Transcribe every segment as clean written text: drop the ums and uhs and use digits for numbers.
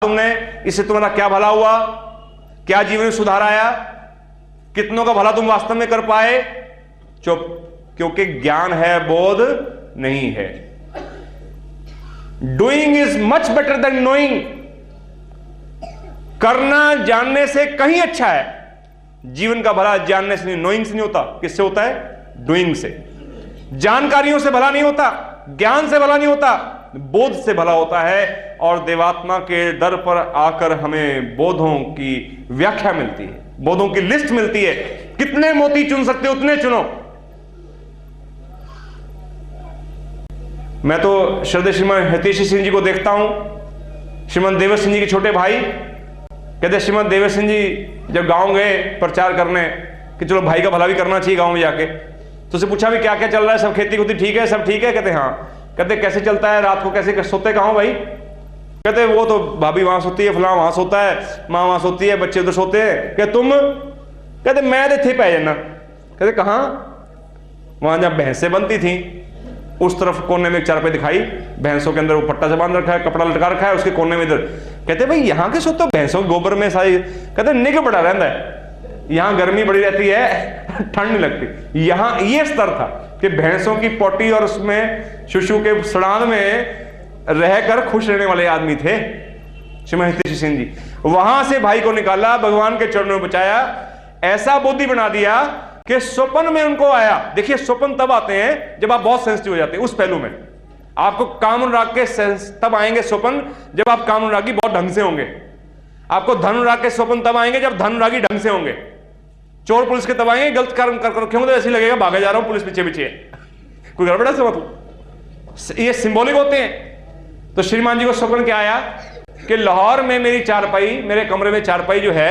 तुमने, इससे तुम्हारा क्या भला हुआ, क्या जीवन में सुधार आया, कितनों का भला तुम वास्तव में कर पाए? चुप, क्योंकि ज्ञान है, बोध नहीं है। Doing is much better than knowing. करना जानने से कहीं अच्छा है। जीवन का भला जानने से नहीं, नोइंग से नहीं होता। किससे होता है? डूइंग से। जानकारियों से भला नहीं होता, ज्ञान से भला नहीं होता, बोध से भला होता है। और देवात्मा के दर पर आकर हमें बोधों की व्याख्या मिलती है, बोधों की लिस्ट मिलती है। कितने मोती चुन सकते हो उतने चुनो। मैं तो श्रद्धेय श्रीमान हितैषी सिंह जी को देखता हूं, श्रीमान देवर सिंह जी के छोटे भाई। कहते श्रीमान देवर सिंह जी जब गांव गए प्रचार करने कि चलो भाई का भला भी करना चाहिए गांव में जाके, तो उसे पूछा भी क्या क्या चल रहा है, सब खेती खुदी ठीक है, सब ठीक है? कहते हाँ। कहते कैसे चलता है, रात को कैसे सोते कहाँ हो भाई? कहते वो तो भाभी वहां सोती है, फलां वहां सोता है, माँ वहां सोती है, बच्चे उधर सोते हैं। कहते तुम? कहते मैं तो थे पै जाना। कहते कहाँ? वहां जहां भैंसें बनती थी उस तरफ कोने में एक चारपाई दिखाई, भैंसों के अंदर वो पट्टा से बांध रखा है, कपड़ा लटका रखा है, उसके कोने में इधर। कहते भाई यहाँ के सोते हो? भैंसों गोबर में सारी। कहते निग बड़ा रहता है, यहां गर्मी बड़ी रहती है, ठंड नहीं लगती। यहां ये स्तर था कि भैंसों की पोटी और उसमें शिशु के सड़ान में रहकर खुश रहने वाले आदमी थे श्रीमान हितैषी सिंह जी। वहां से भाई को निकाला, भगवान के चरणों में बचाया, ऐसा बुद्धि बना दिया कि स्वप्न में उनको आया। देखिए स्वप्न तब आते हैं जब आप बहुत सेंसिटिव हो जाते हैं उस पहलू में। आपको कामन राग के तब आएंगे स्वप्न जब आप कामन रागी बहुत ढंग से होंगे। आपको धन राग के स्वप्न तब आएंगे जब धन रागी ढंग से होंगे। चोर पुलिस के तब आएंगे, गलत कर्म कर क्यों तो ऐसे लगेगा भागा जा रहा हूं पुलिस पीछे पीछे, कोई गड़बड़ा से मतलब। ये सिंबॉलिक होते हैं। तो श्रीमान जी को स्वप्न क्या आया कि लाहौर में मेरी चारपाई, मेरे कमरे में चारपाई जो है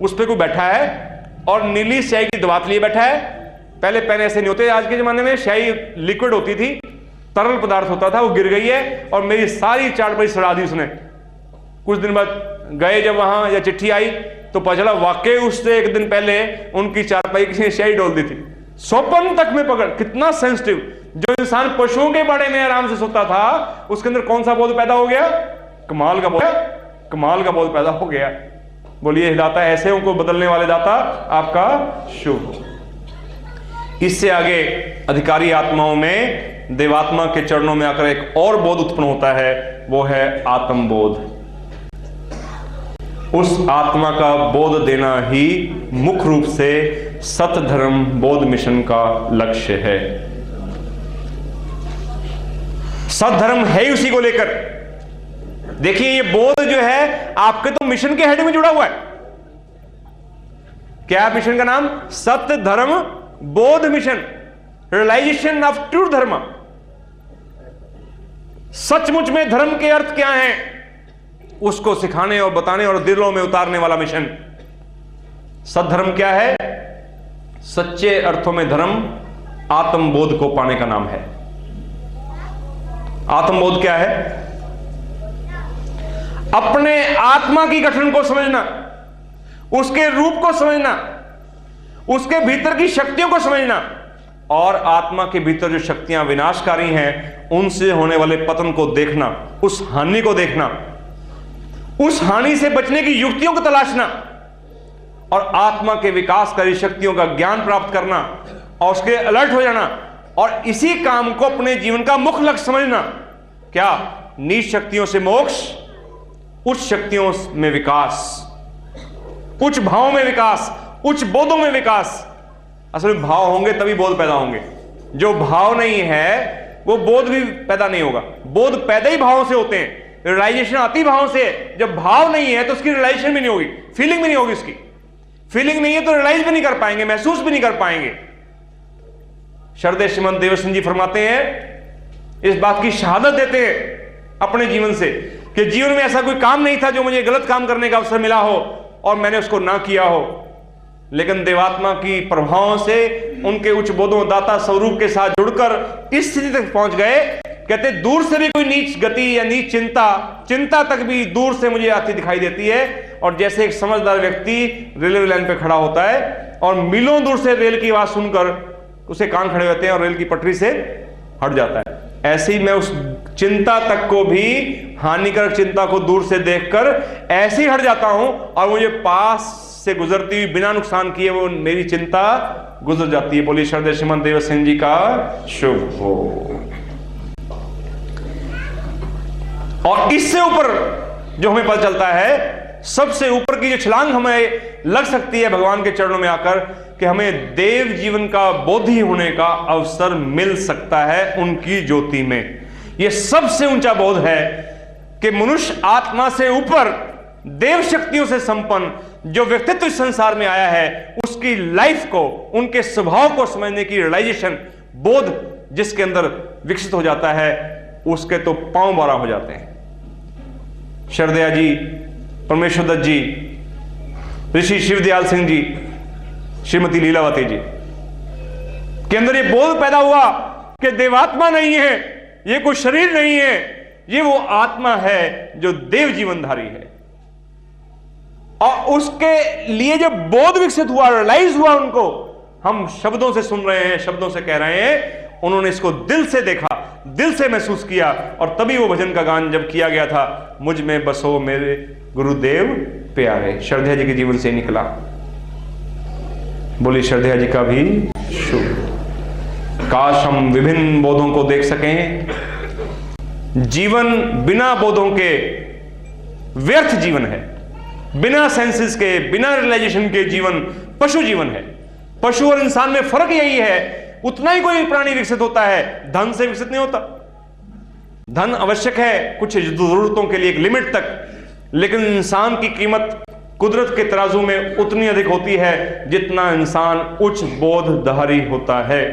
उस पर कोई बैठा है और नीली स्याही की दवात लिए बैठा है। पहले पेन ऐसे नहीं होते, आज के जमाने में स्याही लिक्विड होती थी, तरल पदार्थ होता था, वो गिर गई है और मेरी सारी चारपाई सड़ा दी उसने। कुछ दिन बाद गए जब वहां या चिट्ठी आई तो पता चला वाकई उससे एक दिन पहले उनकी चारपाई किसी ने स्याही डोल दी थी। स्वप्न तक में पकड़, कितना सेंसिटिव। जो इंसान पशुओं के बारे में आराम से सोता था उसके अंदर कौन सा बोध पैदा हो गया? कमाल का बोध, कमाल का बोध पैदा हो गया। बोलिए दाता, ऐसे उनको बदलने वाले दाता आपका शुभ हो। इससे आगे अधिकारी आत्माओं में देवात्मा के चरणों में आकर एक और बोध उत्पन्न होता है, वो है आत्मबोध। उस आत्मा का बोध देना ही मुख्य रूप से सत धर्म बोध मिशन का लक्ष्य है। सत धर्म है ही उसी को लेकर। देखिए ये बोध जो है आपके तो मिशन के हेड में जुड़ा हुआ है। क्या है मिशन का नाम? सत्य धर्म बोध मिशन, रियलाइजेशन ऑफ ट्रू धर्म। सचमुच में धर्म के अर्थ क्या हैं उसको सिखाने और बताने और दिलों में उतारने वाला मिशन। सद्धर्म क्या है? सच्चे अर्थों में धर्म आत्मबोध को पाने का नाम है। आत्मबोध क्या है? अपने आत्मा की गठन को समझना, उसके रूप को समझना, उसके भीतर की शक्तियों को समझना और आत्मा के भीतर जो शक्तियां विनाशकारी हैं उनसे होने वाले पतन को देखना, उस हानि को देखना, उस हानि से बचने की युक्तियों को तलाशना और आत्मा के विकासकारी शक्तियों का ज्ञान प्राप्त करना और उसके अलर्ट हो जाना और इसी काम को अपने जीवन का मुख्य लक्ष्य समझना। क्या? नीच शक्तियों से मोक्ष, उच्च शक्तियों में विकास, उच्च भावों में विकास, उच्च बोधों में विकास। असल में भाव होंगे तभी बोध पैदा होंगे। जो भाव नहीं है वो बोध भी पैदा नहीं होगा। बोध पैदा ही भावों से होते हैं, रियलाइजेशन आती भावों से। जब भाव नहीं है तो उसकी रियलाइजेशन भी नहीं होगी, फीलिंग भी नहीं होगी। उसकी फीलिंग नहीं है तो रियलाइज भी नहीं कर पाएंगे, महसूस भी नहीं कर पाएंगे। श्रद्धेय श्रीमंत देवर सिंह जी फरमाते हैं, इस बात की शहादत देते हैं अपने जीवन से कि जीवन में ऐसा कोई काम नहीं था जो मुझे गलत काम करने का अवसर मिला हो और मैंने उसको ना किया हो, लेकिन देवात्मा की प्रभावों से उनके उच्च बोधों दाता स्वरूप के साथ जुड़कर इस स्थिति तक पहुंच गए। कहते दूर से भी कोई नीच गति या नीच चिंता तक भी दूर से मुझे आती दिखाई देती है। और जैसे एक समझदार व्यक्ति रेलवे लाइन पे खड़ा होता है और मीलों दूर से रेल की आवाज सुनकर उसे कान खड़े होते हैं और रेल की पटरी से हट जाता है। ऐसे ही मैं उस चिंता तक को भी, हानिकारक चिंता को दूर से देखकर ऐसे ही हट जाता हूं और मुझे पास से गुजरती हुई बिना नुकसान किए वो मेरी चिंता गुजर जाती है। बोलिए श्रद्धेय श्रीमंत देव सिंह जी का शुभ हो। और इससे ऊपर जो हमें पता चलता है, सबसे ऊपर की जो छलांग हमें लग सकती है भगवान के चरणों में आकर, कि हमें देव जीवन का बोधी होने का अवसर मिल सकता है उनकी ज्योति में। यह सबसे ऊंचा बोध है कि मनुष्य आत्मा से ऊपर देव शक्तियों से संपन्न जो व्यक्तित्व इस संसार में आया है, उसकी लाइफ को, उनके स्वभाव को समझने की रियलाइजेशन, बोध जिसके अंदर विकसित हो जाता है, उसके तो पांव बारा हो जाते हैं। शरदया जी, परमेश्वर दत्त जी, ऋषि शिवदयाल सिंह जी, श्रीमती लीलावती जी के अंदर ये बोध पैदा हुआ कि देवात्मा नहीं है, ये कोई शरीर नहीं है, ये वो आत्मा है जो देव जीवनधारी है। और उसके लिए जब बोध विकसित हुआ, रियलाइज हुआ उनको, हम शब्दों से सुन रहे हैं, शब्दों से कह रहे हैं, उन्होंने इसको दिल से देखा, दिल से महसूस किया, और तभी वो भजन का गान जब किया गया था, मुझ में बसो मेरे गुरुदेव प्यारे, श्रद्धेय जी के जीवन से निकला। बोली श्रद्धेय जी का भी शुभ। काश हम विभिन्न बोधों को देख सकें। जीवन बिना बोधों के व्यर्थ जीवन है, बिना सेंसेस के, बिना रियलाइजेशन के जीवन पशु जीवन है। पशु और इंसान में फर्क यही है, उतना ही कोई प्राणी विकसित होता है, धन से विकसित नहीं होता। धन आवश्यक है कुछ जरूरतों के लिए एक लिमिट तक, लेकिन इंसान की कीमत कुदरत के तराजू में उतनी अधिक होती है जितना इंसान उच्च बोधधारी होता है।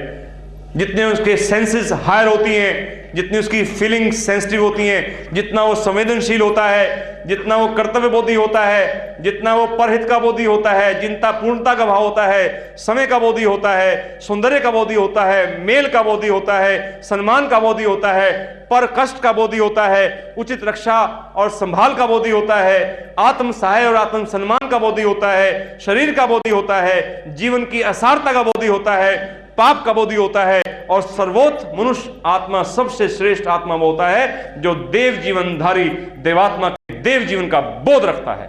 जितने उसके सेंसेस हायर होती हैं, जितनी उसकी फीलिंग सेंसिटिव होती हैं, जितना वो संवेदनशील होता है, जितना वो कर्तव्य बोधी होता है, जितना वो परहित का बोधी होता है, जिनता पूर्णता का भाव होता है, समय का बोधी होता है, सौंदर्य का बोधी होता है, मेल का बोधी होता है, सम्मान का बोधी होता है, पर कष्ट का बोधी होता है, उचित रक्षा और संभाल का बोधी होता है, आत्म सहाय और आत्म सम्मान का बोधी होता है, शरीर का बोधी होता है, जीवन की असारता का बोधी होता है, पाप का बोधी होता है, और सर्वोच्च मनुष्य आत्मा, सबसे श्रेष्ठ आत्मा वो होता है जो देव जीवनधारी, देवात्मा के देव जीवन का बोध रखता है।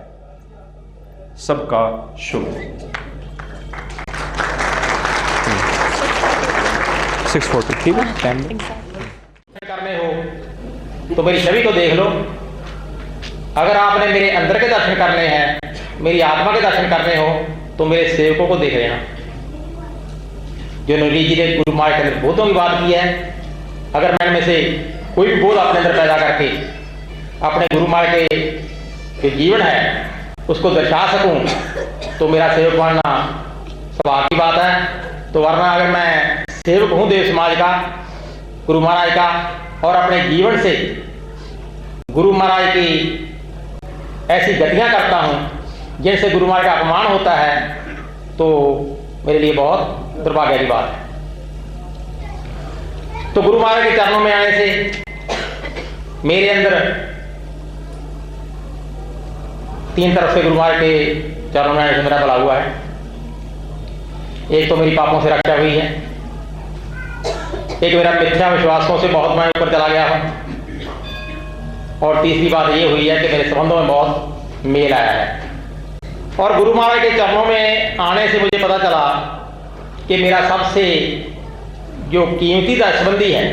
सबका शुभ। 6:40 ठीक है। टाइम करने हो तो मेरी छवि को देख लो। अगर आपने मेरे अंदर के दर्शन करने हैं, मेरी आत्मा के दर्शन करने हो, तो मेरे सेवकों को देख लेना। जो नवनीत जी ने गुरु महाराज के अंदर बोधों की बात की है, अगर मैं इनमें से कोई भी बोध अपने अंदर पैदा करके अपने गुरु महाराज के जीवन है उसको दर्शा सकूं, तो मेरा सेवक बनना स्वभाव की बात है। तो वरना अगर मैं सेवक हूं देव समाज का, गुरु महाराज का, और अपने जीवन से गुरु महाराज की ऐसी गतियां करता हूं जिनसे गुरु महाराज का अपमान होता है, तो मेरे लिए बहुत दुर्भाग्य की बात है। तो गुरु महाराज के चरणों में आने से मेरे अंदर तीन तरफ से गुरु महाराज के चरणों में आने से मेरा भला हुआ है। एक तो मेरी पापों से रक्षा हुई है, एक मेरा मिथ्या विश्वासों से बहुत मैं ऊपर चला गया हूं, और तीसरी बात ये हुई है कि मेरे संबंधों में बहुत मेल आया है। और गुरु महाराज के चरणों में आने से मुझे पता चला कि मेरा सबसे जो कीमती संबंधी है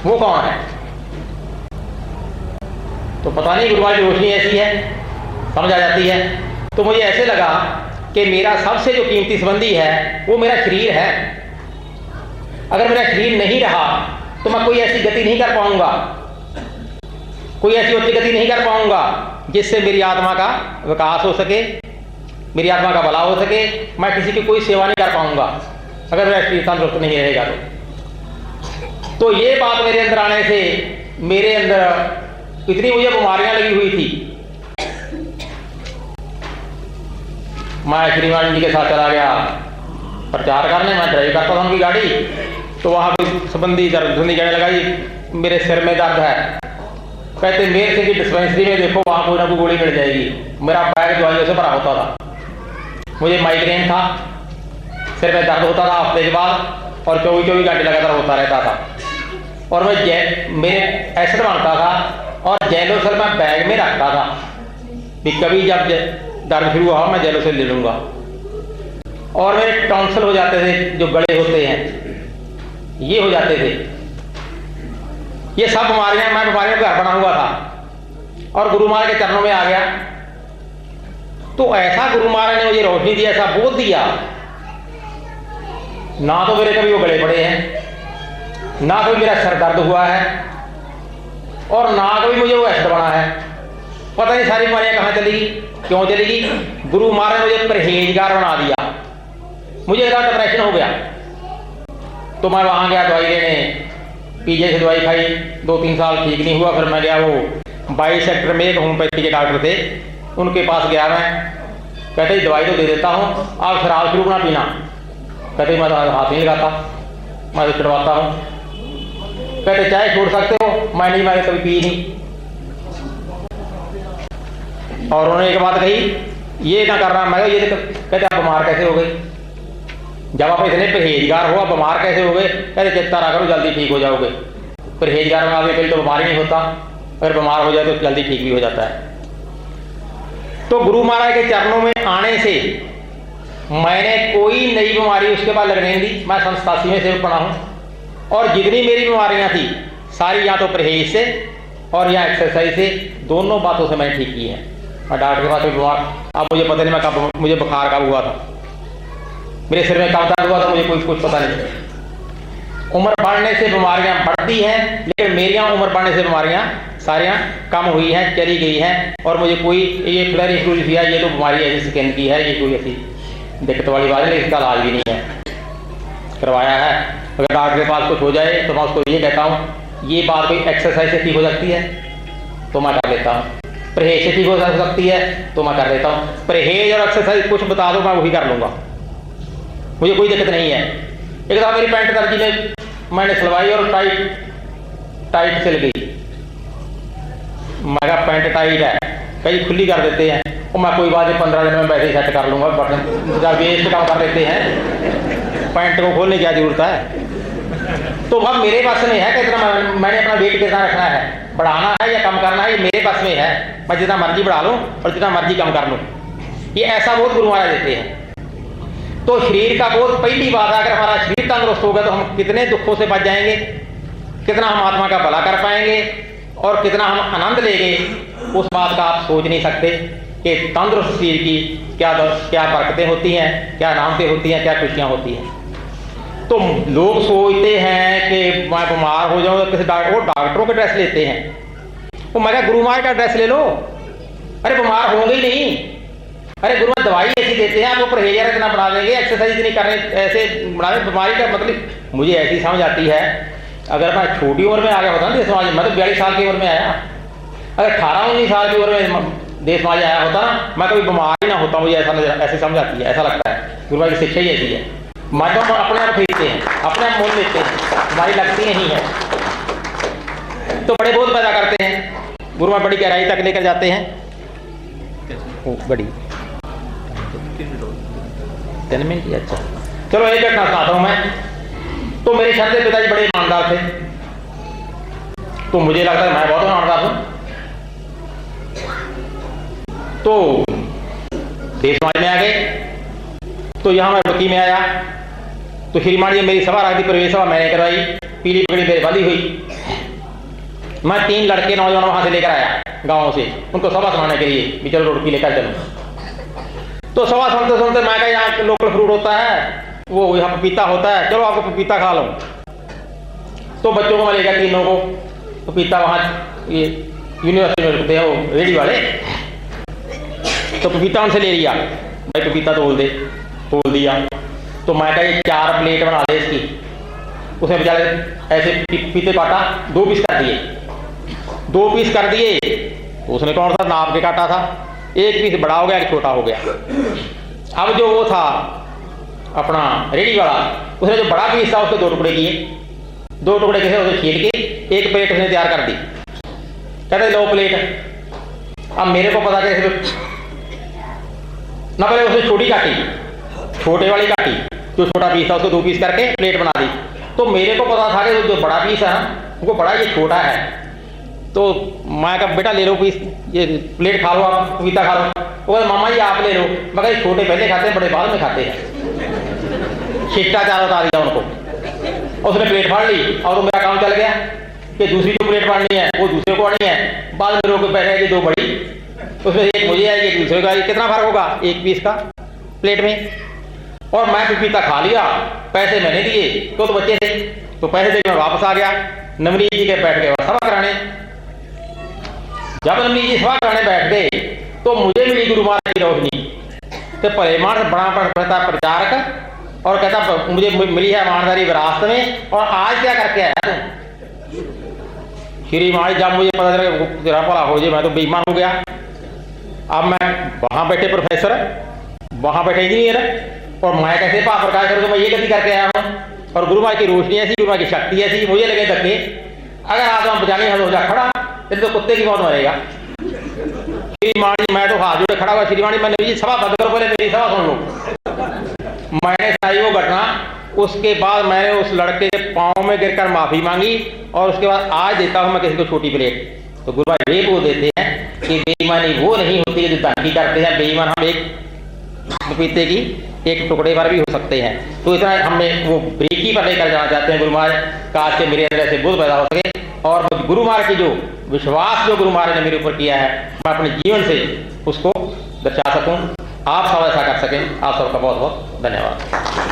वो कौन है। तो पता नहीं गुरु महाराज की रोशनी ऐसी है, समझ आ जाती है। तो मुझे ऐसे लगा कि मेरा सबसे जो कीमती संबंधी है वो मेरा शरीर है। अगर मेरा शरीर नहीं रहा तो मैं कोई ऐसी गति नहीं कर पाऊंगा, कोई ऐसी उच्च गति नहीं कर पाऊंगा जिससे मेरी आत्मा का विकास हो सके, मेरी आत्मा का भला हो सके। मैं किसी की कोई सेवा नहीं कर पाऊंगा अगर मेरा शरीर तंदुरुस्त नहीं रहेगा। तो ये बात मेरे अंदर आने से मेरे अंदर इतनी मुझे बीमारियां लगी हुई थी। मैं श्रीमान जी के साथ चला गया प्रचार करने, मैं ड्राइव करता था उनकी गाड़ी, तो वहां कोई संबंधी धुंधी कहने लगा जी मेरे सिर में दर्द है। कहते मेरे से की डिस्पेंसरी में देखो, वहां कोई ना कोई गोली मिल जाएगी। मेरा बैग दवाइयों से भरा होता था, मुझे माइग्रेन था, सिर में दर्द होता था हफ्ते के बाद, और 24 घंटे लगातार होता रहता था। और मेरे एसिड बनता था और जेलोसिल मैं बैग में रखता था कि कभी जब दर्द शुरू हुआ मैं जेलोसिल ले लूँगा। और मेरे टॉन्सिल हो जाते थे, जो गले होते हैं ये हो जाते थे। ये सब बीमारियां, मैं बीमारियों का घर बना हुआ था और गुरु महाराज के चरणों में आ गया। तो ऐसा गुरु महाराज ने मुझे रोशनी दी, ऐसा बोध दिया, ना तो मेरे कभी वो गले पड़े हैं, ना कभी मेरा सर दर्द हुआ है और ना कभी मुझे वो एसिड बना है। पता नहीं सारी बीमारियां कहाँ चलेगी, क्यों चलेगी। गुरु महाराज ने मुझे परहेजगार बना दिया। मुझे इतना डिप्रेशन हो गया तो मैं वहां गया दवाई लेने, पीजे से दवाई खाई, 2-3 साल ठीक नहीं हुआ। फिर मैं गया, वो 22 सेक्टर में एक होम्योपैथी के डॉक्टर थे, उनके पास गया मैं। कहते दवाई तो दे देता हूँ, आप शराब शुरू ना पीना। कहते मैं तो हाथ नहीं लगाता, मैं तो छुड़वाता हूँ। कहते चाय छोड़ सकते हो, मैं नहीं, मैंने कभी पी नहीं। और उन्होंने एक बात कही, ये ना करना। मैं ये कहते आप बीमार कैसे हो गए, जब आप इतने परहेजगार हो, आप बीमार कैसे हो गए। कहते चिंता ना करो, जल्दी ठीक हो जाओगे। परहेजगार में आगे कहीं तो बीमार ही नहीं होता, अगर बीमार हो जाए तो जल्दी ठीक भी हो जाता है। तो गुरु महाराज के चरणों में आने से मैंने कोई नई बीमारी उसके बाद लगने नहीं दी। मैं 87 में सेवक बना हूँ और जितनी मेरी बीमारियां थी सारी या तो परहेज से और या एक्सरसाइज से, दोनों बातों से मैंने ठीक की है। मैं डॉक्टर के पास में बीमार, अब मुझे पता नहीं मैं कब, मुझे बुखार कब हुआ था, मेरे सिर में कब दर्द हुआ था, मुझे कुछ पता नहीं। उम्र बढ़ने से बीमारियां बढ़ती हैं, लेकिन मेरी उम्र बढ़ने से बीमारियां सारियां कम हुई हैं, चली गई हैं। और मुझे कोई ये फ्लेरिया, ये तो बीमारी ऐसी स्किन की है, ये कोई ऐसी दिक्कत वाली बात है, लेकिन इसका इलाज भी नहीं है, करवाया है। अगर डॉक्टर के पास कुछ हो जाए तो मैं उसको ये कहता हूँ, ये बात कोई एक्सरसाइज से ठीक हो सकती है तो मैं कर लेता हूँ, परहेज से ठीक हो सकती है तो मैं कर लेता हूँ। परहेज और एक्सरसाइज कुछ बता दो, मैं वही कर लूँगा, मुझे कोई दिक्कत नहीं है। एक दफ़ा मेरी पैंट दर्जी में मैंने सिलवाई और टाइट सिल गई। मैं कहा पैंट टाइट है, कहीं खुली कर देते हैं, और मैं कोई बात नहीं 15 दिन में वैसे ही सेट कर लूँगा, बटन वेस्ट काम कर देते हैं, पैंट को खोलने की क्या जरूरत है। तो वह मेरे पास में है कि इतना मैंने अपना वेट कितना रखना है, बढ़ाना है या कम करना है, ये मेरे पास में है। मैं जितना मर्जी बढ़ा लूँ और जितना मर्जी कम कर लूँ, ये ऐसा बोध गुरु महाराज देते हैं। तो शरीर का बोध पहली बात है, अगर हमारा शरीर तंदुरुस्त होगा तो हम कितने दुखों से बच जाएंगे, कितना हम आत्मा का भला कर पाएंगे और कितना हम आनंद लेंगे, उस बात का आप सोच नहीं सकते कि तंदुरुस्त शरीर की क्या बरकतें होती हैं, क्या नामतें होती हैं, क्या खुशियाँ होती हैं। तो लोग सोचते हैं कि मैं बीमार हो जाऊँ तो किसी वो डॉक्टरों के ड्रेस लेते हैं। वो मैं क्या गुरु महाराज का ड्रेस ले लो, अरे बीमार होंगे ही नहीं। अरे गुरु दवाई ऐसी देते हैं, आपको परहेजगार इतना बना देंगे, एक्सरसाइज नहीं करने ऐसे बना देंगे। बीमारी का मतलब मुझे ऐसी समझ आती है, अगर मैं छोटी उम्र में आ गया होता ना देश समाज, मैं तो 42 साल की उम्र में आया, अगर 18-19 साल की उम्र में देश समाज आया होता ना, मैं कभी बीमार ही ना होता। मुझे ऐसे समझ आती है, ऐसा लगता है गुरु महाराज की शिक्षा ही ऐसी है। मैं तो अपने आप खरीदते हैं, अपने आप मोल लेते हैं, हमारी लगती नहीं है, तो बड़े बोध पैदा करते हैं। गुरु महाराज बड़ी गहराई तक लेकर जाते हैं। बड़ी 3 मिनट, अच्छा चलो एक घटना सुनाता हूँ मैं। तो मेरे छठे पिताजी बड़े ईमानदार थे, तो मुझे लगता है मैं बहुत ईमानदार हूँ। तो देश समाज में आ गए, तो यहाँ मैं बत्ती में आया, तो श्रीमान जी मेरी सभा रख दी, प्रवेश सभा मैंने करवाई, पीली पगड़ी मेरे वाली हुई। मैं 3 लड़के नौजवान वहां से लेकर आया गाँव से, उनको सभा सुनाने के लिए भी चलो रोटी लेकर चलो। तो सभा सुनते सुनते मैं कहा यहाँ लोकल फ्रूट होता है, वो यहाँ पपीता होता है, चलो आपको पपीता खा लो। तो बच्चों को मैं लेकर 3 को पपीता, वहाँ ये यूनिवर्सिटी में रुकते हैं वो रेडी वाले, तो पपीता उनसे ले लिया, भाई पपीता तोल दिया। तो मैं कहा ये 4 प्लेट बना दे इसकी। उसने बेचारे ऐसे पपीते काटा, 2 पीस कर दिए, 2 पीस कर दिए। तो उसने कौन सा नाप के काटा था, एक पीस बड़ा हो गया, एक छोटा हो गया। अब जो वो था अपना रेडी वाला, उसने जो बड़ा पीस था उसके 2 टुकड़े किए, 2 टुकड़े कैसे उसे छील के एक प्लेट उसने तैयार कर दी। कहते लो प्लेट। अब मेरे को पता कैसे ना, पहले उसने छोटी काटी, छोटे वाली काटी, जो छोटा पीस था उसको 2 पीस करके प्लेट बना दी। तो मेरे को पता था कि जो बड़ा पीस है ना वो बड़ा ये छोटा है। तो मैं कहा बेटा ले लो पीस, ये प्लेट खा लो, आप पपीता खा लो। वो कहते मामा जी आप ले लो। मैं कहा छोटे पहले खाते हैं, बड़े बाद में खाते हैं। शिष्टाचार बता दिया उनको, और उसने प्लेट फाड़ ली और तो मेरा काम चल गया कि दूसरी जो प्लेट फाड़नी है वो दूसरे को आनी है। बाद में लोग बैठे कि दो बड़ी, उसमें एक मुझे आएगी एक दूसरे को आएगी, कितना फर्क होगा एक पीस का प्लेट में। और मैं पपीता खा लिया, पैसे मैंने दिए, तो बच्चे थे, तो पैसे देकर मैं वापस आ गया नवनीत जी के बैठ के सभा कराने। जब नवनीत जी सभा कराने बैठ गए तो मुझे मिली गुरु महाराज की रोशनी। तो परेमान बड़ा पड़ता प्रचारक और कहता मुझे मिली है ईमानदारी विरासत में, और आज क्या करके आया तुम? श्री महाराज जब मुझे पता चला तेरा भला हो जाए, मैं तो बेईमान हो गया। अब मैं वहां बैठे प्रोफेसर, वहां बैठे इंजीनियर, और मैं कैसे भाव प्रकाश करूँ? तो मैं ये गति करके आया हूँ, और गुरु महाराज की रोशनी ऐसी, गुरु महाराज की शक्ति ऐसी, मुझे लगे धक्के। अगर आत्मा बचाने है तो जा खड़ा, तेरे तो कुत्ते की मौत मरेगा। श्रीमान जी मैं तो हाथ जोड़े खड़ा हुआ, श्रीमान जी मैंने सभा बंद करो, पहले मेरी सभा सुन लो। मैंने सुनाई वो घटना। उसके बाद मैंने उस लड़के के पाँव में गिरकर माफी मांगी, और उसके बाद आज देता हूं मैं किसी को छोटी प्लेट। तो गुरु भाई वे को देते हैं कि बेईमानी वो नहीं होती जो धमकी करते हैं। बेईमान हम एक पपीते की एक टुकड़े पर भी हो सकते हैं। तो इतना हमें वो ब्रेकी पर लेकर जाना चाहते हैं गुरु महाराज, काश के मेरे अंदर ऐसे बुद्ध पैदा हो सके, और गुरु महाराज की जो विश्वास जो गुरु महाराज ने मेरे ऊपर किया है, मैं अपने जीवन से उसको दर्शा सकूं, आप सब ऐसा कर सकें। आप सबका बहुत बहुत धन्यवाद।